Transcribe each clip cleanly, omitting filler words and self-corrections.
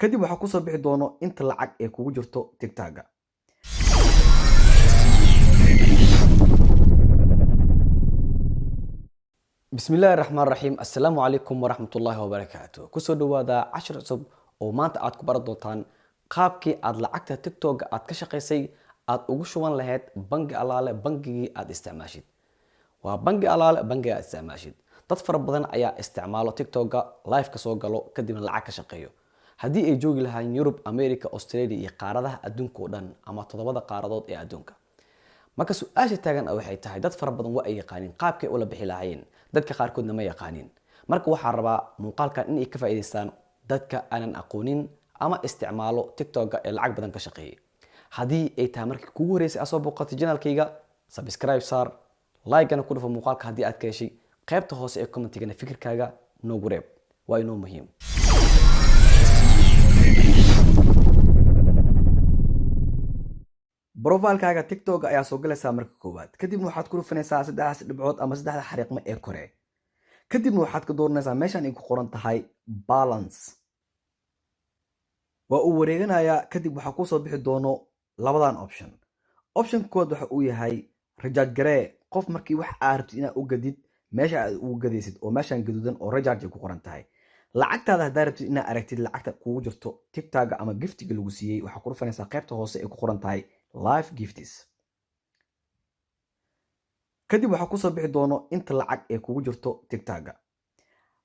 kadib waxaa kusoo bixi doono inta lacag ee kugu jirto TikTok-ga. bismillaahi raxmaani raxiim. assalaamu calaykum waraxmatullaahi wabarakaatuh. kusoo dhawaada cashir cusub oo maanta aad ku baran doontaan qaabkii aad lacagta TikTok-ga aad ka shaqaysay aad ugu shuban lahayd bangi alaale bangigii aad isticmaashid. waa bangi alaale bangiga aad isticmaashid. dad fara badan ayaa isticmaalo TikTok-ga live ka soo galo kadibna lacag ka shaqeeyo. haddii ay joogi lahaayeen Yurub, America, Australia iyo qaaradaha adduunka oo dhan ama 7 qaaradood ee adduunka. marka su'aasha taagan waxay tahay dad fara badan waa ay yaqaaniin qaabkay ula bixi lahaayeen, dadka qaarkoodna ma yaqaaniin. marka waxaan rabaa muuqaalkan in ay ka faa'iideystaan dadka aanan aqoonin ama isticmaalo TikTok-ga ee lacag badan ka shaqeeyay. haddii ay tahay markii kugu horeysay aad soo booqatay channelkayga, subscribe saar, like-gana ku dhufo muuqaalka haddii aad ka heshay, qaybta hoose ee comment-gana fikirkaaga noogu reeb, waa inoo muhiim. profile-kaaga TikTok ayaa soo galaysaa marka koowaad, kadibna waxaad ku dhufanaysaa 3 dhibcood ama 3 xariiqmo ee kore. kadibna waxaad ka dooranaysaa meeshan ay ku qoran tahay balance. waa uu wareeganayaa. kadib waxaa ku soo bixi doono labadan option. option kood waxa uu yahay recharge garee. qof markii wax aad rabtid inaad u gadid meesha aad ugu gadaysid oo meeshan gaduudan oo recharge ay ku qoran tahay. lacagtaada haddaad rabtid inaad aragtid lacagta kugu jirto TikTok-ga ama giftiga lagu siiyey, waxaa ku dhufanaysaa qaybta hoose ee ku qoran tahay live gifts. kadib waxaa kusoo bixi doono inta lacag ee kugu jirto TikTok-ga.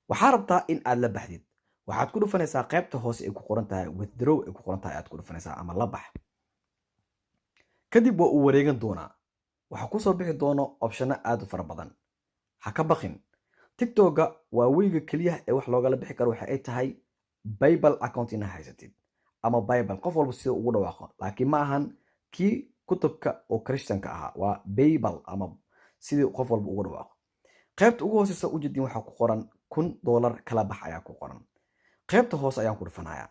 waxaa rabtaa in aad la baxdid, waxaad ku dhufanaysaa qaybta hoose ee ku qoran tahay withdraw ee ku qoran tahay aad ku dhufanaysaa ama la bax. kadib waa uu wareegan doonaa. waxaa kusoo bixi doono opshano aad u fara badan. ha ka baqin. TikTok-ga waa weyga keliya ee wax loogala bixi karo waxa ay tahay PayPal account inaad haysatid ama PayPal, qof walba sida ugu dhawaaqo, laakiin ma ahan kii kutubka oo Christianka ahaa. waa PayPal ama sidii qof walba ugu dhawaaqo. qaybta ugu hooseysa u jeedin waxaa ku qoran $1 kala bax ayaa ku qoran. qaybta hoose ayaan ku dhufanayaa.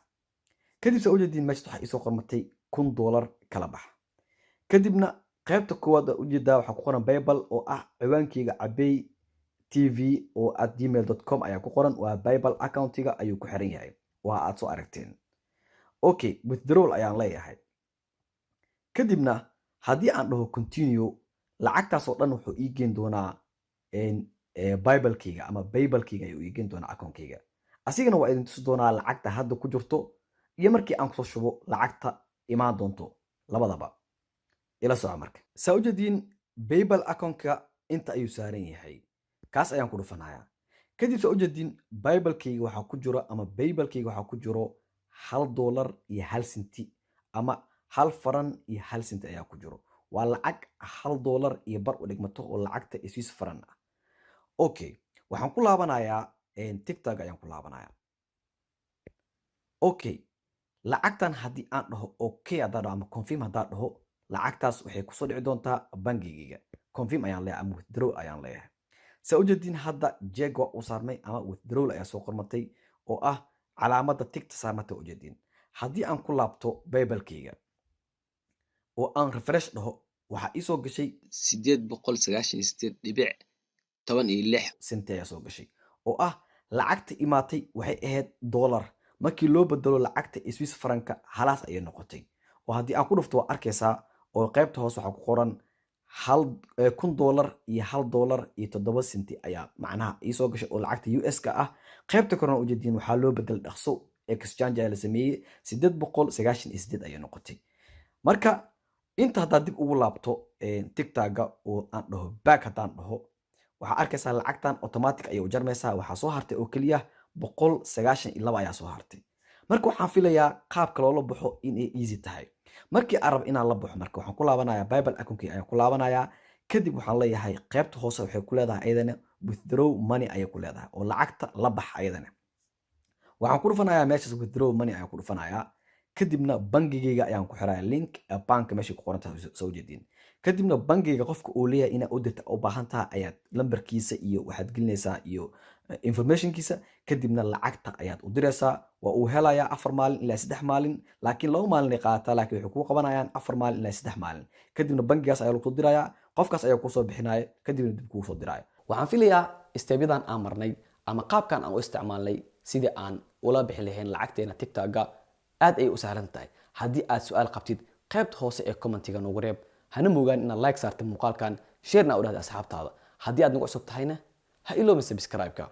kadib sa u jeedin meesha waxaa isoo qormatay $1 kala bax. kadibna qaybta koowaad u jeedaa waxaa ku qoran PayPal oo ah ciwaankeyga Cabey TV oo @gmail.com ayaa ku qoran. waa PayPal accountiga ayuu ku xiran yahay, waa aad soo aragteen. okay, withdrawal ayaan leeyahay. kadibna haddii aan dhaho continue, lacagtaas oo dhan wuxuu ii geen doonaa PayPal-kayga ama PayPal-kayga ayuu ii geen doonaa account-kayga. asigana waa idin tusi doonaa lacagta hadda ku jirto iyo markii aan kusoo shubo lacagta imaan doonto labadaba. ila soco marka. saa u jeediin PayPal account-ka inta ayuu saaran yahay, kaas ayaan ku dhufanayaa. kadib saa u jeediin PayPal-kayga waxaa ku jiro ama PayPal-kayga waxaa ku jiro $1 iyo 1 senti ama 1 faran iyo 1 senti ayaa ku jiro. waa lacag $1 iyo bar u dhigmato oo lacagta Swiss faran ah. okay, waxaan ku laabanayaa TikTok ayaan ku laabanayaa. okay, lacagtan haddii aan dhaho okay haddaan dhaho ama confirm haddaan dhaho, lacagtaas waxay kusoo dhici doontaa bangigayga. confirm ayaan leeyahay ama withdraw ayaan leeyahay. saa u jeedin hadda jeeg waa u saarmay ama withdrawal ayaa soo qormatay oo ah calaamadda tigta saarmata u jeedin. haddii aan ku laabto PayPal-kayga oo aan refresh dhaho, waxaa ii soo gashay 898.16 senti ayaa soo gashay oo ah lacagta imaatay waxay ahayd $. markii loo bedelo lacagta Swiss franka halaas ayay noqotay. oo haddii aan ku dhufto waa arkaysaa oo qaybta hoose waxaa ku qoran $1 iyo $1 iyo 7 senti ayaa macnaha ii soo gashay oo lacagta US-ka ah. qaybta korona u jeedin waxaa loo bedel dhaqso exchange ayaa la sameeyey 898 ayay noqotay. marka inta haddaad dib ugu laabto TikTok-ga oo aan dhaho back haddaan dhaho, waxaa arkaysaa lacagtan automatic ayay u jarmaysaa. waxaa soo hartay oo keliya 192 ayaa soo hartay. marka waxaan filayaa qaabka loola baxo inay easy tahay. markii aan rabo inaan la baxo marka waxaan ku laabanayaa PayPal account-kii ayaan ku laabanayaa. kadib waxaan leeyahay qaybta hoose waxay ku leedahay ayadana withdraw money ayay ku leedahay oo lacagta la bax ayadana. waxaan ku dhufanayaa meeshaas withdraw money ayaan ku dhufanayaa. kadibna bangigayga ayaan ku xirayaa link bank meesha ku qoran tahay soo jeedin. kadibna bangigayga qofka uu leeyahay inaad u dirta u baahan tahay ayaad lambarkiisa iyo waxaad gelinaysaa iyo informationkiisa. kadibna lacagta ayaad u diraysaa. waa uu helayaa 4 maalin ilaa 3 maalin, laakiin 2 maalin ay qaadataa, laakiin waxay kuu qabanayaan 4 maalin ilaa 3 maalin. kadibna bangigaas ayaa lagu soo dirayaa, qofkaas ayaa kuu soo bixinaya, kadibna dib kuu soo diraya. waxaan filayaa steebyadan aan marnay ama qaabkan aan u isticmaalnay sidii aan ula bixi lahayn lacagteena TikTok-ga aad ay u sahlan tahay. Haddii aad su'aal qabtid qaybta hoose ee commentiga noogu reeb, hana moogaan inaad like saartid muuqaalkan, share-na u dhahda asxaabtaada. Haddii aad nagu cusub tahayna ha iloobin subscribe-ka.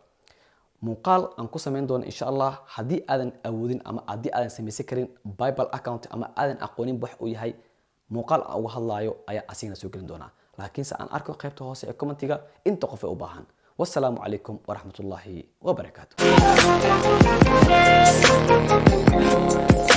muuqaal aan ku samayn doono insha Allah haddii aadan awoodin ama haddii aadan samaysan karin PayPal account ama aadan aqoonin wax uu yahay, muuqaal aan uga hadlayo ayaa asigana soo gelin doonaa. laakiinse aan arko qaybta hoose ee commentiga inta qof ee u baahan. Wassalaamu calaykum waraxmatullaahi wabarakaatuh.